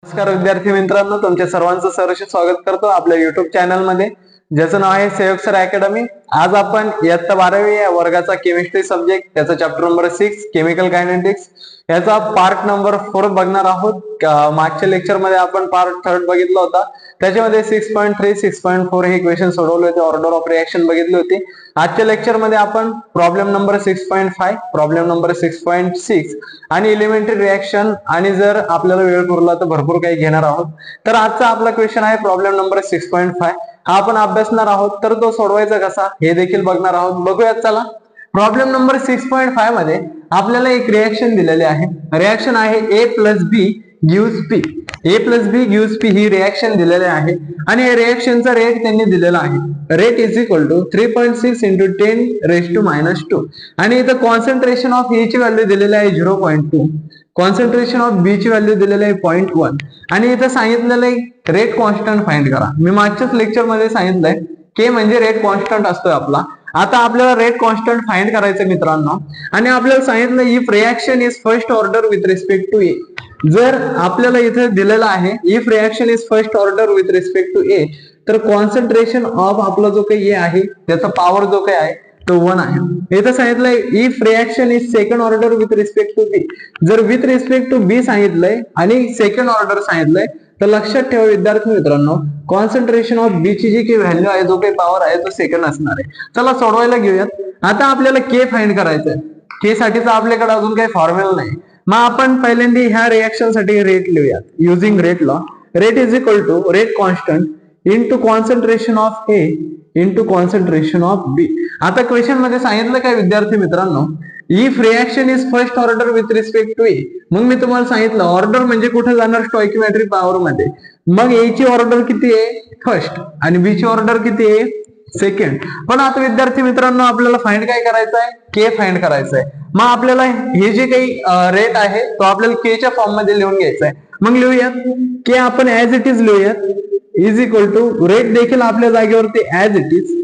नमस्कार विद्यार्थी मित्रांनो, तुमच्या सर्वांचं सहर्ष स्वागत करतो आपल्या युट्यूब चॅनल मध्ये, ज्याचं नाव आहे सहयोग सर अकॅडमी. आज आपण इयत्ता 12वी या वर्गाचा केमिस्ट्री सब्जेक्ट, त्याचा चॅप्टर नंबर 6 केमिकल कायनेटिक्स याचा पार्ट नंबर 4 बघणार आहोत. मागच्या लेक्चर मध्ये आपण पार्ट 3 बघितला होता. त्याच्यामध्ये 6.3 6.4 हे क्वेश्चन सोडवले होते, ऑर्डर ऑफ रिएक्शन बघितली होती. आजच्या लेक्चर मध्ये आपण प्रॉब्लेम नंबर 6.5, प्रॉब्लेम नंबर 6.6 आणि एलिमेंटरी रिएक्शन आणि जर आपल्याला वेळ पुरला तर भरपूर काही घेणार आहोत. तर आजचा आपला क्वेश्चन आहे प्रॉब्लेम नंबर 6.5. हा आपण अभ्यासणार आहोत, तर तो सोडवायचा कसा हे देखील बघणार आहोत. बघूयात चला. प्रॉब्लेम नंबर 6.5 मध्ये आपल्याला एक रिएक्शन दिलेली आहे. रिएक्शन आहे A plus B gives P. A plus B gives P ही रिएक्शन दिलेली आहे आणि या रिएक्शनचा रेट त्यांनी दिलेला आहे. Rate is equal to 3.6 into 10⁻². आणि इथं कॉन्सन्ट्रेशन ऑफ A ची व्हॅल्यू दिलेली आहे 0.2, कॉन्सन्ट्रेशन ऑफ B ची व्हॅल्यू दिलेली आहे 0.1 आणि इथं सांगितलेलं आहे रेट कॉन्स्टंट फाइंड करा. मी मागच्याच लेक्चर मध्ये सांगितलंय K म्हणजे रेट कॉन्स्टंट असतोय आपला. आता आपल्याला रेट कॉन्स्टंट फाइंड करायचं मित्रांनो, आणि आपल्याला सांगितलं if reaction is first order with respect to A. जर आपल्याला इथे दिलेलं आहे if reaction is first order with respect to A, तर कॉन्सन्ट्रेशन ऑफ आपला जो काही ए आहे त्याचा पॉवर जो काही आहे तो 1 आहे. इथं सांगितलंय if reaction is second order with respect to B. जर विथ रिस्पेक्ट टू बी सांगितलंय आणि सेकंड ऑर्डर सांगितलंय, तर लक्षात ठेवा विद्यार्थी मित्रांनो, कॉन्सन्ट्रेशन ऑफ बी ची जी काही व्हॅल्यू आहे, जो काही पॉवर आहे तो सेकंड असणार आहे. चला सोडवायला घेऊयात. आता आपल्याला के फाइंड करायचंय. के साठीचा आपल्याकडे अजून काही फॉर्म्युला नाही. मग आपण पहिल्यांदा ह्या रिएक्शन साठी रेट लिहूयात using rate law. Rate is equal to rate constant into concentration of A into concentration of B. आता क्वेश्चन मध्ये सांगितलं काय विद्यार्थी मित्रांनो, if reaction is first order with respect to A. मग मी तुम्हाला सांगितलं ऑर्डर म्हणजे कुठे जाणार, स्टॉइकियोमेट्रिक पॉवर मध्ये. मग ए ची ऑर्डर किती आहे, फर्स्ट, आणि बी ची ऑर्डर किती आहे, सेकंड. पण आता विद्यार्थी मित्रांनो आपल्याला फाइंड काय करायचं आहे, के फाइंड करायचं आहे. मग आपल्याला हे जे काही रेट आहे तो आपल्याला के च्या फॉर्म मध्ये लिहून घ्यायचा आहे. मग लिहूयात के आपण ऍज इट इज लिहूयात, इज इक्वल टू रेट देखील आपल्या जागेवरती ऍज इट इज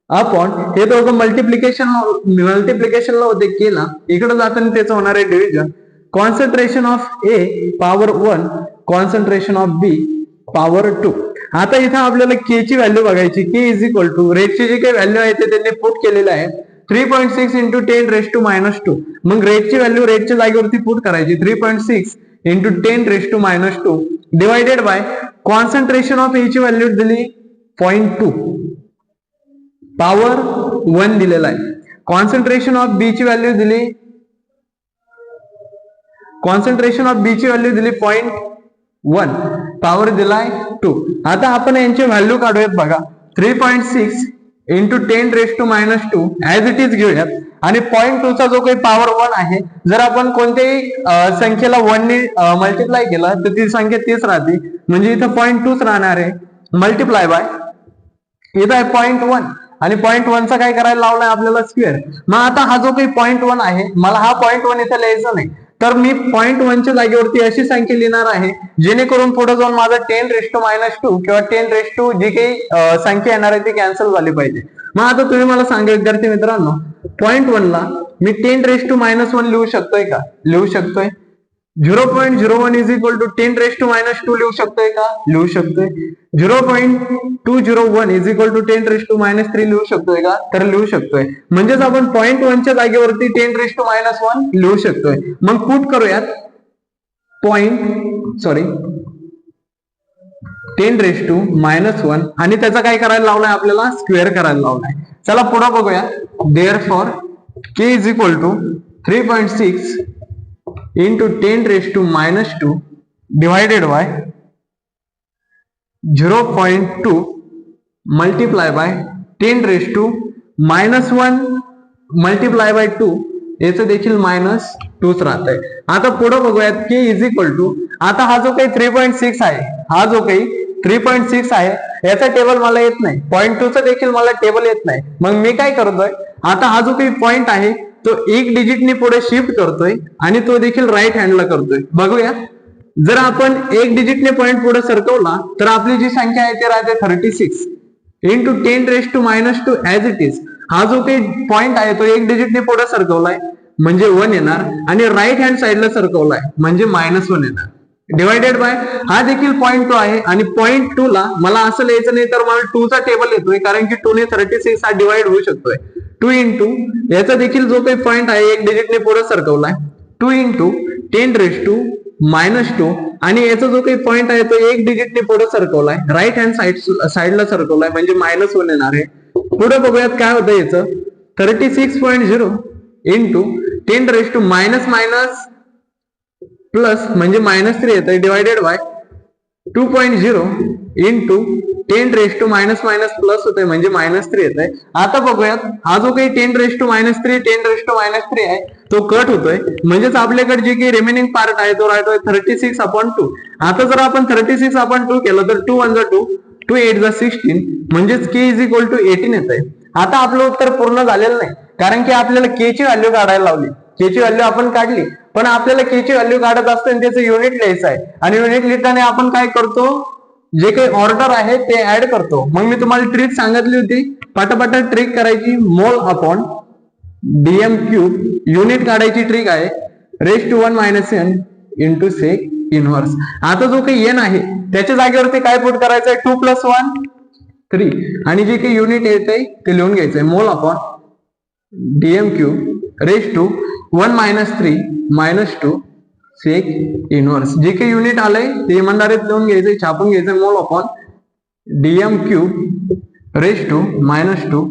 अपॉन हे दोघं मल्टिप्लिकेशनला होते केला, इकडे जाताना त्याचं होणार आहे division. Concentration of A power 1 concentration of B power 2. आता इथं आपल्याला के ची व्हॅल्यू बघायची. के इज इक्वल टू रेटची जी काही व्हॅल्यू आहे ते त्यांनी पुट केलेलं आहे 3.6 इंटू 10⁻². मग रेटची व्हॅल्यू रेटच्या जागेवरती पुट करायची 3.6 into 10⁻² divided by concentration of A ची व्हॅल्यू दिली 0.2 पॉवर 1 दिलेला आहे. कॉन्सन्ट्रेशन ऑफ बी ची व्हॅल्यू दिली 0.1 पॉवर दिलाय 2. आता आपण यांची व्हॅल्यू काढूयात बघा. 3.6 इंटू 10⁻² ऍज इट इज घेऊयात, आणि 0.2 चा जो काही पॉवर 1 आहे, जर आपण कोणत्याही संख्येला 1 ने मल्टिप्लाय केला तर ती संख्या तीच राहते, म्हणजे इथं 0.2 राहणार आहे. मल्टिप्लाय बाय इथं आहे 0.1 आणि 0.1 चा काय करायला लावलाय आपल्याला स्क्वेअर. मग आता हा जो काही 0.1 आहे, मला हा 0.1 इथं लिहायचा नाही, तर मी 0.1 च्या जागेवरती अशी संख्या लिहिणार आहे जेणेकरून पुढे जाऊन माझा 10⁻² किंवा 10 जी काही संख्या येणार आहे ती कॅन्सल झाली पाहिजे. मग आता तुम्ही मला सांगा विद्यार्थी मित्रांनो, 0.1 ला मी 10⁻1 लिहू शकतोय का, लिहू शकतोय. 0.01 इज इक्वल टू 10⁻² लिहू शकतोय का, लिहू शकतोय. 0.201 इज इक्वल टू 10⁻³ लिहू शकतोय का, तर लिहू शकतोय. म्हणजेच आपण 0.1 च्या जागेवरती 10⁻1 लिहू शकतोय. मग पुट करूयात 10⁻1 आणि त्याचा काय करायला लावलाय आपल्याला, स्क्वेअर करायला लावलाय. चला पुढे बघूया. Therefore K is equal to 3.6 into 10⁻² divided by 0.2 multiply by 10⁻1 multiply by 2 याचं देखील -2 राहत आहे. आता पुढे बघूयात के इज इक्वल टू, आता हा जो काही 3.6 आहे, हा जो काही 3.6 आहे याचा टेबल मला येत नाही, 0.2 चा देखील मला टेबल येत नाही. मग मी काय करतोय, आता हा जो काही पॉइंट आहे तो एक डिजिटने पुढे शिफ्ट करतोय आणि तो देखील राईट हँडला करतोय. बघूया, जर आपण एक डिजिटने पॉइंट पुढे सरकवला तर आपली जी संख्या आहे ती राहते 36 इंटू 10⁻² ऍज इट इज. हा जो काही पॉइंट आहे तो एक डिजिटने पुढे सरकवलाय म्हणजे 1 येणार, आणि राईट हँड साइडला सरकवलाय म्हणजे -1 येणार. डिवायडेड बाय हा देखील 0.2 आहे आणि 0.2 ला मला असं लिहायचं नाही तर मला 2 चा टेबल येतोय कारण की 2 ने 36 हा डिवाइड होऊ शकतोय. 2 इंटू याचा देखील जो काही पॉईंट आहे एक डिजिटने पुढे सरकवलाय 2 इंटू 10⁻⁻2 आणि याचा जो काही पॉईंट आहे तो एक डिजिटने पुढे सरकवलाय राईट हँड साइडला सरकवलाय म्हणजे -1 येणार आहे. पुढे बघूयात काय होतं याचं 36.0 इंटू 10⁻⁻ प्लस म्हणजे -3 येत डिवायडेड बाय 2.0 इंटू 10⁻⁻ प्लस होते म्हणजे -3 येत आहे. आता बघूयात हा जो काही 10⁻3 आहे तो कट होतोय म्हणजेच आपल्याकडे जे काही रिमेनिंग पार्ट आहे तो राहतोय 36/2. आता जर आपण 36/2 केलं तर 2 1 2 2 8 16 म्हणजेच k इज इक्वल टू 18 येत आहे. आता आपलं उत्तर पूर्ण झालेलं नाही कारण की आपल्याला k ची व्हॅल्यू काढायला लावली. k ची व्हॅल्यू आपण काढली पण आपल्याला k ची व्हॅल्यू काढत असताना त्याचं युनिट लिहायचं आहे आणि युनिट लिहिताना आपण काय करतो जे काही ऑर्डर आहे ते ऍड करतो. मग मी तुम्हाला ट्रिक सांगितली होती पटापट ट्रिक करायची mole upon dm cube unit काढायची ट्रिक आहे raise to 1 - n into sec inverse. आता जो काही n आहे त्याच्या जागेवरती काय पुट करायचंय 2 + 1 3 आणि जे काही युनिट येते ते लिहून घ्यायचंय mole upon dm cube raise to 1 - 3 - 2 sec inverse. जे काही युनिट आलंय ते इमानदारीत लिहून घ्यायचंय छापून घ्यायचंय mole upon dm cube raise to -2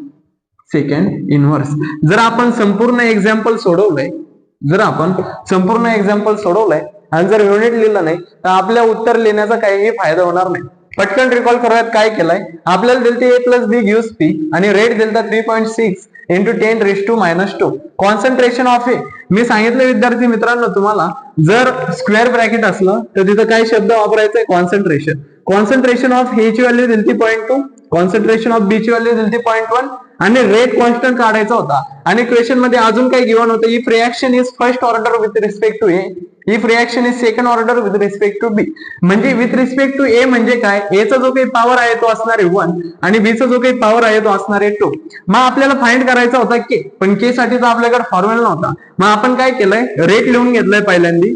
second inverse. जर आपण संपूर्ण एक्झाम्पल सोडवलंय आणि जर युनिट लिहिलं नाही तर आपल्या उत्तर लिहिण्याचा काहीही फायदा होणार नाही. पटकन रिकॉल करूयात काय केलंय आपल्याला दिलते a + b गिव्स p आणि रेट दिलता 3.6 इंटू 10⁻⁻². कॉन्सन्ट्रेशन ऑफ ए मी सांगितलं विद्यार्थी मित्रांनो तुम्हाला जर स्क्वेअर ब्रॅकेट असलं तर तिथं काय शब्द वापरायचा आहे कॉन्सन्ट्रेशन. कॉन्सन्ट्रेशन ऑफ ए ची व्हॅल्यू दिलती 0.2 कॉन्सन्ट्रेशन ऑफ बी ची व्हॅल्यू दिलती 0.1 आणि रेट कॉन्स्टंट काढायचा होता आणि क्वेश्चन मध्ये अजून काही गिव्हन होतं if reaction is first order with respect to A if reaction is second order with respect to B. म्हणजे विथ रिस्पेक्ट टू ए म्हणजे काय ए चा जो काही पॉवर आहे तो असणार आहे 1 आणि बी चा जो काही पॉवर आहे तो असणार आहे 2. मग आपल्याला फाइंड करायचा होता के पण के साठी तर आपल्याकडे फॉर्म्युला नव्हता. मग आपण काय केलंय रेट लिहून घेतलंय पहिल्यांदा.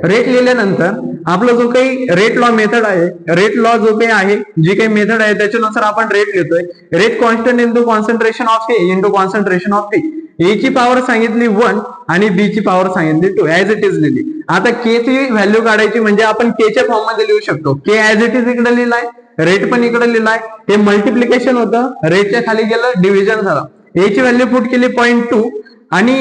रेट लिहिल्यानंतर आपला जो काही रेट लॉ मेथड आहे रेट लॉ जो काही आहे जी काही मेथड आहे त्याच्यानुसार आपण रेट लिहितोय rate constant into concentration of A into concentration of B. A ची पॉवर सांगितली 1 आणि बी ची पॉवर सांगितली 2 ऍज इट इज लिहिली. आता के ची व्हॅल्यू काढायची म्हणजे आपण के च्या फॉर्म मध्ये लिहू शकतो. के ऍज इट इज इकडे लिहिलाय रेट पण इकडे लिहिलाय हे मल्टिप्लिकेशन होतं रेटच्या खाली गेलं डिव्हिजन झालं. ए ची व्हॅल्यू पुट केली 0.2 आणि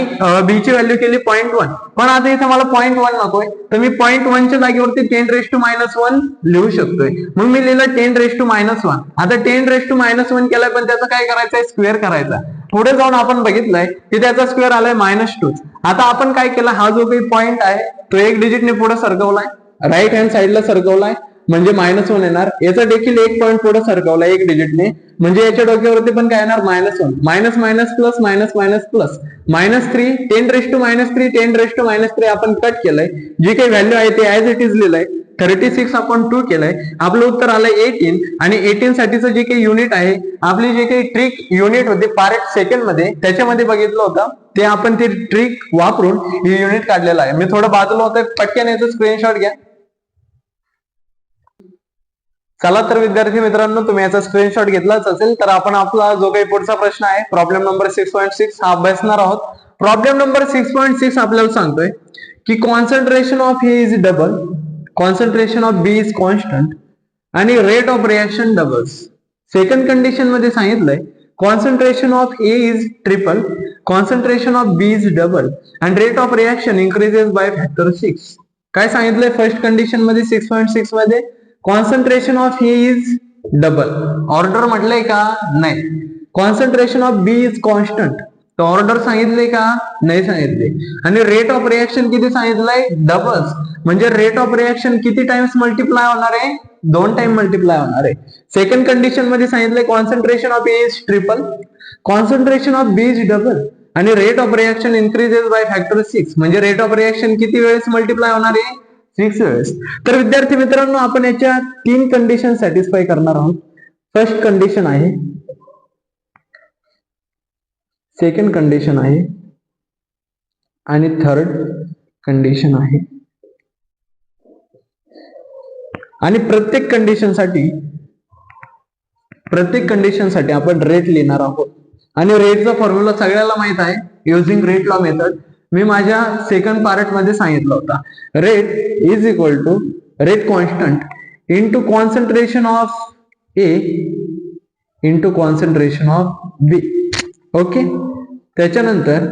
बी ची व्हॅल्यू केली 0.1 पण आता इथे मला 0.1 नकोय तर मी 0.1 च्या जागेवरती 10⁻⁻1 लिहू शकतोय. मग मी लिहिलं 10⁻⁻1. आता 10⁻⁻1 केलाय पण त्याचं काय करायचंय स्क्वेअर करायचा. पुढे जाऊन आपण बघितलंय की त्याचा स्क्वेअर आलाय -2. आता आपण काय केलं हा जो काही पॉईंट आहे तो एक डिजिटने पुढे सरकवलाय राईट हँड साइडला सरकवलाय म्हणजे -1 येणार. याचा देखील एक पॉईंट पुढे सरकवलाय एक डिजिटने म्हणजे याच्या डोक्यावरती पण काय येणार -1 minus minus plus minus minus plus -3 10⁻³ आपण कट केलंय जी काही व्हॅल्यू आहे ते ऍज इट इज लिहिलंय 36/2 केलंय. आपलं उत्तर आलंय 18 आणि 18 साठीचं जे काही युनिट आहे आपली जे काही ट्रिक युनिट होते पार्ट सेकंड मध्ये त्याच्यामध्ये बघितलं होतं ते आपण ती ट्रिक वापरून हे युनिट काढलेलं आहे. मी थोडं बाजूला होतं पटकन याचं स्क्रीनशॉट घ्या. चला तर विद्यार्थी मित्रांनो तुम्ही याचा स्क्रीनशॉट घेतलाच असेल तर आपण आपला जो काही पुढचा प्रश्न आहे प्रॉब्लेम नंबर 6.6 हा अभ्यासणार आहोत. प्रॉब्लेम नंबर 6.6 आपल्याला सांगतोय की concentration of A is double concentration of B is constant आणि rate of reaction doubles. Second condition मध्ये सांगितलंय concentration of A is triple concentration of B is double and rate of reaction increases by factor 6. काय सांगितलंय first condition मध्ये 6.6 मध्ये concentration of A is double order म्हटलंय का नाही. Concentration of B is constant तर ऑर्डर सांगितले का नाही सांगितले आणि रेट ऑफ रिएक्शन किती सांगितलंय डबल्स म्हणजे रेट ऑफ रिएक्शन किती टाइम्स मल्टिप्लाय होणार आहे 2 टाइम मल्टिप्लाय होणार आहे. सेकंड कंडिशन मध्ये सांगितलंय concentration of A is triple concentration of B is double आणि rate of reaction increases by factor 6 म्हणजे रेट ऑफ रिएक्शन किती वेळेस मल्टिप्लाय होणार आहे 6 वेळेस. तर विद्यार्थी मित्रांनो आपण याच्या 3 कंडिशन सॅटिस्फाय करणार आहोत. फर्स्ट कंडिशन आहे सेकंड कंडिशन आहे आणि थर्ड कंडिशन आहे. आणि प्रत्येक कंडिशनसाठी आपण रेट लिहिणार आहोत. आणि रेटचा फॉर्म्युला सगळ्याला माहित आहे, युझिंग रेट लॉ मेथड. मी माझ्या सेकंड पार्ट मध्ये सांगितलं होता. Rate is equal to rate constant into concentration of A into concentration of B. Okay. त्याच्यानंतर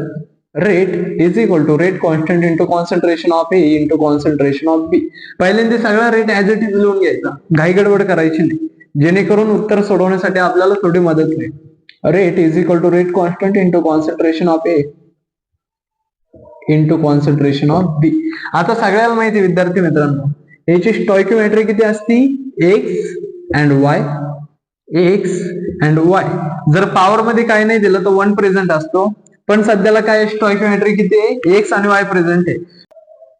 rate is equal to rate constant into concentration of A into concentration of B. पहिल्यांदा सगळा rate as it is लिहून घ्यायचा, घाई गडबड करायची नाही, जेणेकरून उत्तर सोडवण्यासाठी आपल्याला थोडी मदत होईल. Rate is equal to rate constant into concentration of A into concentration of B. आता सगळ्याला माहिती विद्यार्थी मित्रांनो, याची स्टॉइकियोमेट्री किती असती, X and Y. X and Y. जर पॉवर मध्ये काही नाही दिलं तर 1 प्रेझेंट असतो, पण सध्याला काय स्टॉइकियोमेट्री किती आहे, एक्स आणि वाय प्रेझेंट आहे.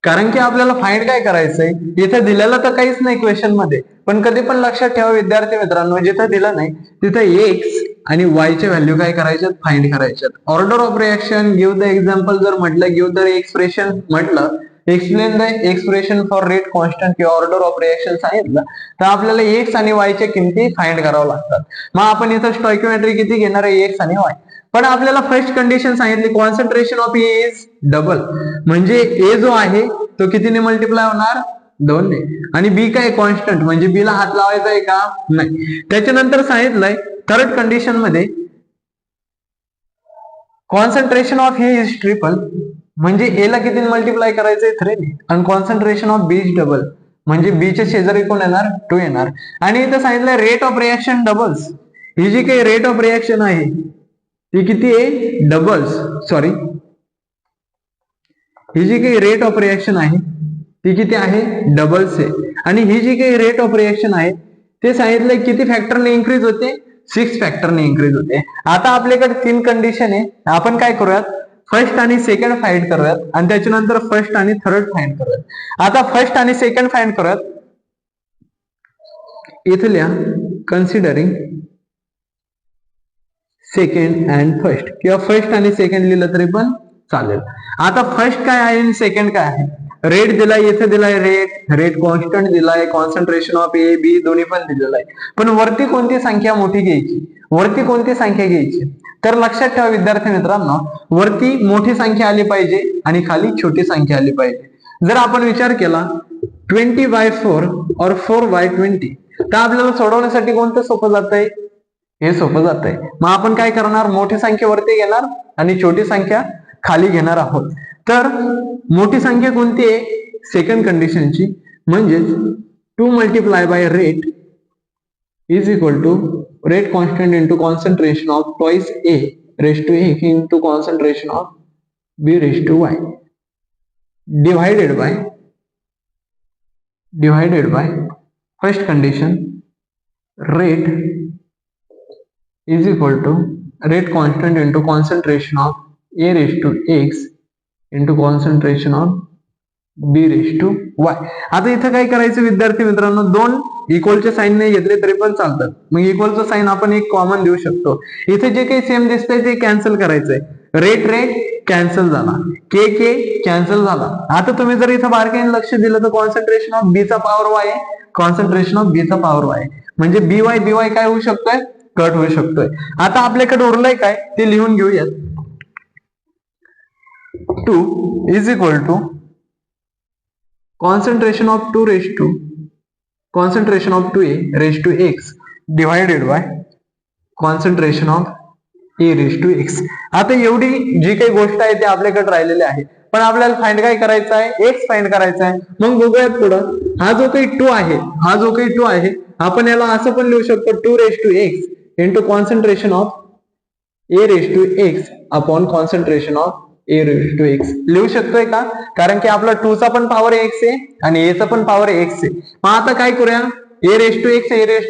कारण की आपल्याला फाइंड काय करायचंय, इथे दिलेलं तर काहीच नाही क्वेश्चन मध्ये, पण कधी पण लक्षात ठेवा विद्यार्थी मित्रांनो, जिथं दिलं नाही तिथं एक्स आणि वाय चे व्हॅल्यू काय करायच्यात, फाइंड करायच्यात. Order of reaction, give the example जर म्हटलं, गिव्ह द एक्सप्रेशन म्हटलं, explain the expression for rate constant किंवा ऑर्डर ऑफ रिएक्शन सांगितलं तर आपल्याला एक्स आणि वाय च्या किमती फाइंड करावं लागतात. मग आपण इथं स्टॉइकियोमेट्री किती घेणार आहे, एक्स आणि वाय. पण आपल्याला फर्स्ट कंडिशन सांगितली, concentration of A is double, म्हणजे ए जो आहे तो कितीने मल्टिप्लाय होणार, 2 ने. आणि बी काय कॉन्स्टंट, म्हणजे बी ला हात लावायचा आहे का, नाही. त्याच्यानंतर सांगितलंय थर्ड कंडिशन मध्ये concentration of A is triple, म्हणजे ए ला किती मल्टिप्लाय करायचंय, 3 ने. आणि concentration of B is double, म्हणजे बी च्या शेजारी कोण येणार, 2 येणार. आणि इथं सांगितलंय रेट ऑफ रिएक्शन डबल्स, ही जी काही रेट ऑफ रिएक्शन आहे ती किती आहे, डबल्स. सॉरी, ही जी काही रेट ऑफ रिएक्शन आहे ती किती आहे, डबल्स आहे. आणि ही जी काही रेट ऑफ रिएक्शन आहे ते सांगितलंय किती फॅक्टरने इन्क्रीज होते, 6 फॅक्टरने इन्क्रीज होते. आता आपल्याकडे 3 कंडिशन आहे, आपण काय करूयात, फर्स्ट आणि सेकंड फाइंड करूयात आणि त्याच्यानंतर फर्स्ट आणि थर्ड फाइंड करूयात. आता फर्स्ट आणि सेकंड फाइंड करूयात. इथल्या कन्सिडरिंग सेकंड अँड फर्स्ट, किंवा फर्स्ट आणि सेकंड लिहिलं तरी पण चालेल. आता फर्स्ट काय आहे आणि सेकंड काय आहे, रेट दिलाय, इथे दिलाय रेट कॉन्स्टंट दिलाय, कॉन्सन्ट्रेशन ऑफ ए बी दोन्ही पण दिलेलं आहे. पण वरती कोणती संख्या मोठी घ्यायची, वरती कोणती संख्या घ्यायची, तर लक्षात ठेवा विद्यार्थी मित्रांनो, वरती मोठी संख्या आली पाहिजे आणि खाली छोटी संख्या आली पाहिजे. जर आपण विचार केला 20/4 और 4/20, तर आपल्याला सोडवण्यासाठी कोणतं सोपं जात आहे, हे सोपं जात आहे. मग आपण काय करणार, मोठी संख्या वरती घेणार आणि छोटी संख्या खाली घेणार आहोत. तर मोठी संख्या कोणती आहे, सेकंड कंडिशनची, म्हणजेच 2 multiply by rate is equal to rate constant into concentration of twice A raise to A into concentration of B raise to Y divided by first condition rate is equal to rate constant into concentration of A raise to X into concentration of B raise to Y. आता इथं काय करायचं विद्यार्थी मित्रांनो, 2 इक्वलचे sine नाही घेतले तरी पण चालतात. मग इक्वलचं साईन आपण एक कॉमन देऊ शकतो. इथे जे काही सेम दिसतंय ते कॅन्सल करायचंय. रेट कॅन्सल झाला, के कॅन्सल झाला. आता तुम्ही जर इथं बारकाईने लक्ष दिलं तर कॉन्सन्ट्रेशन ऑफ बी चा पॉवर वाय आहे, कॉन्सन्ट्रेशन ऑफ बी चा पॉवर वाय, म्हणजे बीवाय काय होऊ शकतोय, कट होऊ शकतोय. आता आपल्याकडे उरलंय काय ते लिहून घेऊयात. 2 is equal to concentration of 2 raise to concentration of 2a raise to x divided by concentration of a raise to x. आता एवढी जी काही गोष्ट आहे ते आपल्याकडे राहिलेली आहे, पण आपल्याला फाइंड काय करायचं आहे, x फाइंड करायचा आहे. मग बघूयात पुढं, हा जो काही 2 आहे आपण याला असं पण लिहू शकतो 2 raise to x into concentration of a raise to x upon concentration of a raise to x लिहू शकतोय का, कारण की आपला 2 चा पण पॉवर x आहे आणि a चा पण पॉवर x आहे. मग आता काय करूया, a raise to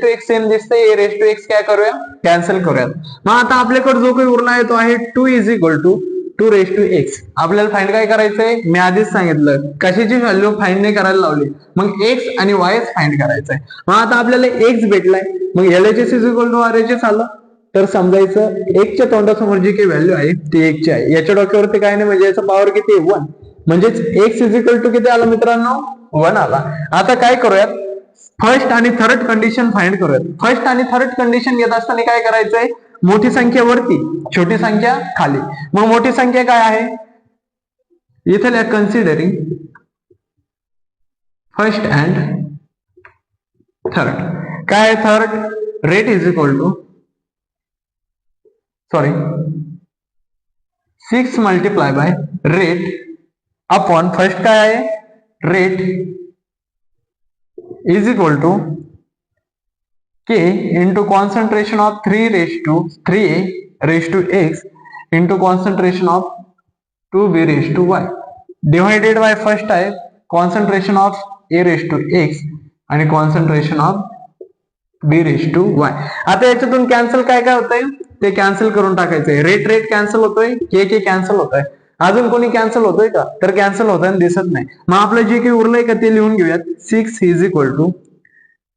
x same दिसतंय, a रेस टू x काय करूया, कॅन्सल करूया. मग आता आपल्याकडे जो काही उरला आहे तो आहे 2 is equal to 2 raise to x. आपल्याला फाइंड काय करायचंय, मी आधीच सांगितलं कशाची व्हॅल्यू फाइंड नाही करायला लावली, मग x आणि y फाइंड करायचंय. मग आता आपल्याला x भेटलाय, मग LHS is equal to RHS आलं, तर समजायचं 1 च्या तोंडासमोर जी काही व्हॅल्यू आहे ती 1 ची आहे. याच्या डोक्यावरती काय नाही, म्हणजे याचा पॉवर किती आहे, 1, म्हणजेच x इज इक्वल टू किती आला मित्रांनो, 1 आला. आता काय करूयात, फर्स्ट आणि थर्ड कंडिशन फाइंड करूयात. फर्स्ट आणि थर्ड कंडिशन घेत असताना काय करायचंय, मोठी संख्या वरती छोटी संख्या खाली. मग मोठी संख्या काय आहे इथे लिहा, कन्सिडरिंग फर्स्ट अँड थर्ड. काय third, rate is equal to 6 multiply by rate upon first काय आहे, rate is equal to k into concentration of 3a raise to x into concentration of 2b raise to y divided by first आहे concentration of a raise to x आणि concentration of b raise to y. आता याच्यातून cancel काय काय होतंय ते cancel करून टाकायचंय. Rate cancel होतोय, के कॅन्सल होतोय. अजून कोणी कॅन्सल होतोय का, तर कॅन्सल होतंय दिसत नाही. मग आपलं जे काही उरलंय का ते लिहून घेऊयात. 6 is equal to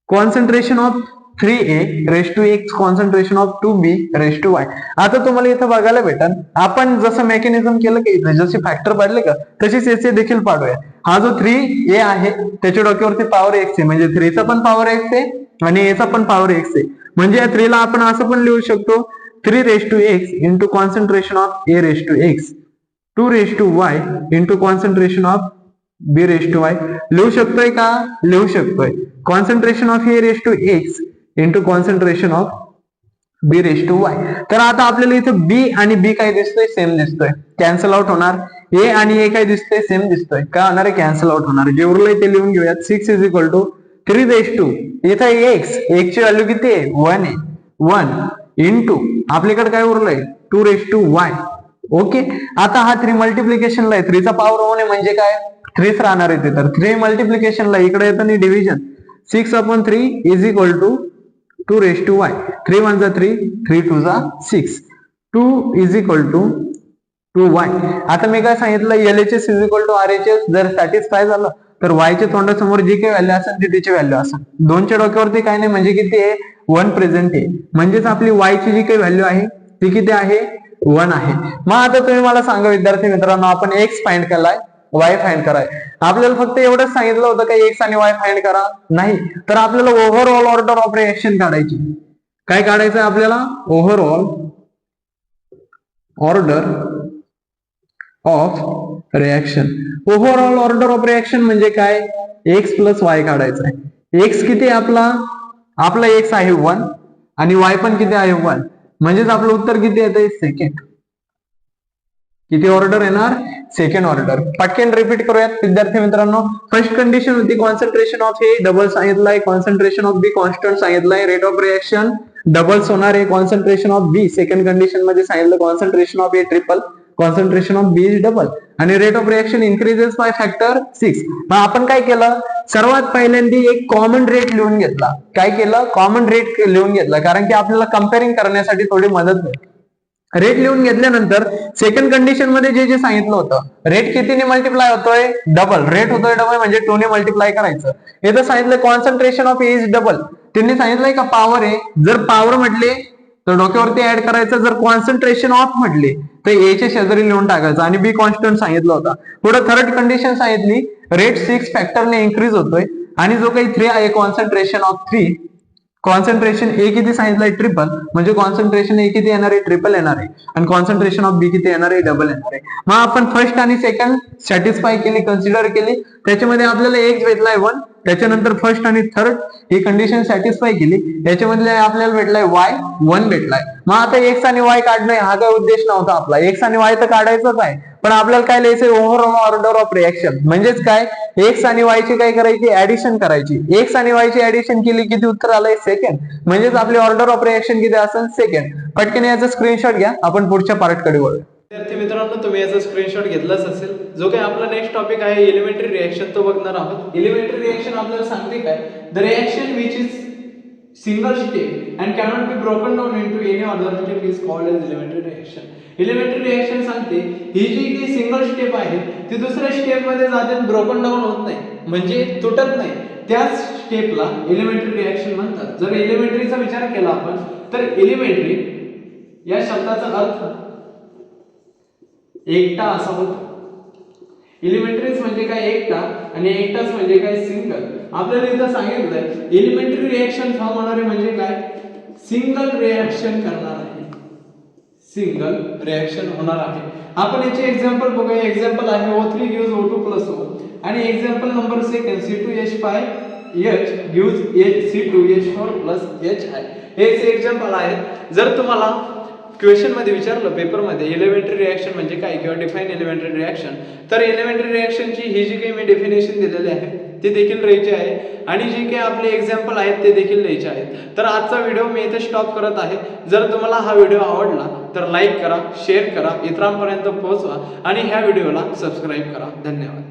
concentration of 3a raise to x concentration of 2b raise to y. आता तुम्हाला इथं बघायला भेटल आपण जसं मेकॅनिझम केलं की इथे जसे फॅक्टर पाडले का तशीच याचे देखील पाडूया. हा जो 3a आहे त्याच्या डोक्यावरती पॉवर x आहे, म्हणजे 3 चा पण पॉवर x आहे आणि a चा पण पॉवर x आहे. म्हणजे या 3 ला आपण असं पण लिहू शकतो 3 raise to x into concentration of a raise to x 2 raise to y into concentration of b raise to y. लिहू शकतोय का, लिहू शकतोय. Concentration of a raise to x into concentration of b raise to y. तर आता आपल्याला इथं b आणि b काय दिसतोय, सेम दिसतोय, कॅन्सल आउट होणार. a आणि a काय दिसतोय, सेम दिसतोय, काय होणार आहे, कॅन्सल आउट होणार. जे उरलंय ते लिहून घेऊयात. 6 is equal to 3 raise to इथं x ची व्हॅल्यू किती आहे, 1 आहे, 1 इंटू आपल्याकडे काय उरलंय 2 रेस टू y. ओके. आता हा 3 मल्टिप्लिकेशनला आहे, 3 चा पॉवर 1 आहे म्हणजे काय 3 राहणार आहे ते. तर 3 मल्टिप्लिकेशनला इकडे येतं आणि division 6 upon 3 is equal to 2 raise to y. 3 1 जा 3, 3 2 जा 6, 2 इज इक्वल टू 2y. आता मी काय सांगितलं, LHS is equal to RHS. जर सॅटिस्फाय झालं तर y च्या तोंडासमोर जी काही व्हॅल्यू असेल ती तिची व्हॅल्यू असेल. 2 च्या डोक्यावरती काय नाही म्हणजे किती आहे, 1 प्रेझेंट आहे. म्हणजेच आपली y ची जी काही व्हॅल्यू आहे ती किती आहे, 1 आहे. मग आता तुम्ही मला सांगा विद्यार्थी मित्रांनो, आपण x फाइंड केलाय, y फाइंड कराय. आपल्याला फक्त एवढंच सांगितलं होतं का x आणि y फाइंड करा, नाही तर आपल्याला ओव्हरऑल ऑर्डर ऑफ रिएक्शन काढायची. काय काढायचं आपल्याला, overall order of reaction. Overall order of reaction म्हणजे काय, x प्लस y काढायचं आहे. x किती आपला x आहे 1 आणि y पण किती आहे 1, म्हणजेच आपलं उत्तर किती येतं, सेकंड. किती ऑर्डर येणार, सेकंड ऑर्डर. पटकन रिपीट करूयात विद्यार्थी मित्रांनो. फर्स्ट कंडिशन होती कॉन्सन्ट्रेशन ऑफ ए डबल सांगितलंय, कॉन्सन्ट्रेशन ऑफ बी कॉन्स्टंट सांगितलंय, रेट ऑफ रिएक्शन डबल्स होणार आहे, concentration of B second condition मध्ये सांगितलं concentration of A triple, concentration of B is double आणि rate of reaction increases by factor 6. मग आपण काय केलं, सर्वात पहिल्यांदा एक कॉमन रेट लिहून घेतला. काय केलं, कॉमन रेट लिहून घेतला, कारण की आपल्याला कंपेअरिंग करण्यासाठी थोडी मदत होईल. रेट लिहून घेतल्यानंतर सेकंड कंडिशन मध्ये जे सांगितलं होतं, रेट कितीने मल्टिप्लाय होतोय, डबल. रेट होतोय डबल म्हणजे 2 ने मल्टिप्लाय करायचं. इथं सांगितलं concentration of A is double, त्यांनी सांगितलंय का पॉवर आहे. जर पॉवर म्हटले तर डोक्यावरती ऍड करायचं, जर कॉन्सन्ट्रेशन ऑफ म्हटले तर ए च्या शेजारी लिहून टाकायचं आणि बी कॉन्स्टंट सांगितलं होता. पुढे थर्ड कंडिशन सांगितली, रेट 6 फॅक्टरने इन्क्रीज होतोय आणि जो काही 3 आहे कॉन्सन्ट्रेशन ऑफ 3, कॉन्सन्ट्रेशन ए किती सांगितलंय, ट्रिपल, म्हणजे कॉन्सन्ट्रेशन ए किती येणार आहे, ट्रिपल येणार आहे आणि कॉन्सन्ट्रेशन ऑफ बी किती येणार आहे, डबल येणार आहे. मग आपण फर्स्ट आणि सेकंड सॅटिस्फाय केली, कन्सिडर केली, त्याच्यामध्ये आपल्याला एक भेटलाय 1, त्याच्यानंतर फर्स्ट आणि थर्ड ही कंडिशन सॅटिस्फाय केली, याच्यामधले आपल्याला भेटलाय y 1 भेटलाय. मग आता x आणि y काढणं हा काय उद्देश नव्हता आपला, x आणि y तर काढायचंच आहे, पण आपल्याला काय लिहायचंय, ओव्हरऑल ऑर्डर ऑफ रिएक्शन. म्हणजेच काय, x आणि y ची काय करायची, ऍडिशन करायची. x आणि y ची ऍडिशन केली, किती उत्तर आलंय, सेकंड. म्हणजेच आपली ऑर्डर ऑफ रिएक्शन किती असेल, सेकंड. पटकन याचा स्क्रीनशॉट घ्या, आपण पुढच्या पार्ट कडे वळू. विद्यार्थी मित्रांनो, तुम्ही याचा स्क्रीनशॉट घेतलाच असेल. जो काही आपला नेक्स्ट टॉपिक आहे एलिमेंटरी रिएक्शन तो बघणार आहोत. एलिमेंटरी रिएक्शन आपल्याला सांगते काय, the reaction which is single step and cannot be broken down into any other step is called as elementary reaction. Elementary reaction सांगते ही जी काही सिंगल स्टेप आहे ती दुसऱ्या स्टेप मध्ये जाते, ब्रोकन डाउन होत नाही, म्हणजे तुटत नाही, त्याच स्टेपला एलिमेंटरी रिएक्शन म्हणतात. जर एलिमेंटरीचा विचार केला आपण तर एलिमेंटरी या शब्दाचा अर्थ एकटा असा होतो. एलिमेंटरीज म्हणजे काय, एकटा, आणि एकटाच म्हणजे काय, सिंगल. आपल्याला इथं सांगितलंय एलिमेंटरी रिएक्शन फॉर्म होणारे म्हणजे काय, सिंगल रिएक्शन करणार आहे, सिंगल रिएक्शन होणार आहे. आपण याचे एक्झाम्पल बघूया. एक्झाम्पल आहे O3 gives O2 + O आणि example number second C2H5H gives C2H4 + H आहे. हे एक्झाम्पल आहेत. जर तुम्हाला क्वेश्चन मध्ये विचारलं पेपर मध्ये एलिमेंटरी रिएक्शन म्हणजे काय किंवा डिफाइन एलिमेंटरी रिएक्शन, तर एलिमेंटरी रिएक्शनची ही जी काही मी डेफिनेशन दिलेली आहे ते देखील लिहायचे आहे आणि जे काही आपले एक्झाम्पल आहेत ते देखील लिहायचे आहेत. तर आजचा व्हिडिओ मी इथे स्टॉप करत आहे. जर तुम्हाला हा व्हिडिओ आवडला तर लाईक करा, शेअर करा, इतरांपर्यंत पोहोचवा आणि ह्या व्हिडिओला सबस्क्राईब करा. धन्यवाद.